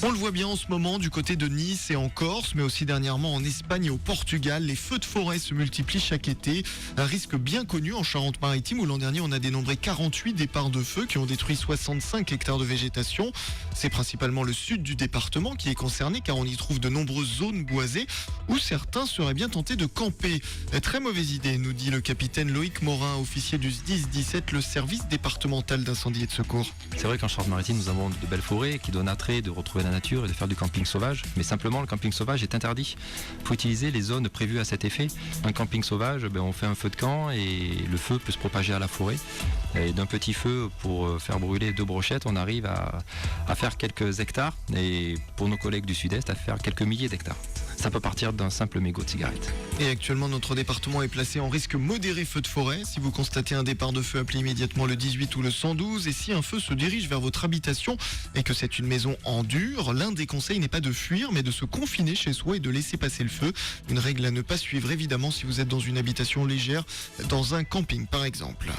On le voit bien en ce moment du côté de Nice et en Corse, mais aussi dernièrement en Espagne et au Portugal. Les feux de forêt se multiplient chaque été. Un risque bien connu en Charente-Maritime où l'an dernier on a dénombré 48 départs de feu qui ont détruit 65 hectares de végétation. C'est principalement le sud du département qui est concerné car on y trouve de nombreuses zones boisées où certains seraient bien tentés de camper. Très mauvaise idée, nous dit le capitaine Loïc Morin, officier du SDIS 17, le service départemental d'incendie et de secours. C'est vrai qu'en Charente-Maritime, nous avons de belles forêts qui donnent attrait de retrouver la nature et de faire du camping sauvage. Mais simplement, le camping sauvage est interdit. Il faut utiliser les zones prévues à cet effet. Un camping sauvage, on fait un feu de camp et le feu peut se propager à la forêt. Et d'un petit feu, pour faire brûler 2 brochettes, on arrive à faire quelques hectares. Et pour nos collègues du Sud-Est, à faire quelques milliers d'hectares. Ça peut partir d'un simple mégot de cigarette. Et actuellement, notre département est placé en risque modéré feu de forêt. Si vous constatez un départ de feu, appelez immédiatement le 18 ou le 112. Et si un feu se dirige vers votre habitation et que c'est une maison en dur, l'un des conseils n'est pas de fuir, mais de se confiner chez soi et de laisser passer le feu. Une règle à ne pas suivre, évidemment, si vous êtes dans une habitation légère, dans un camping par exemple.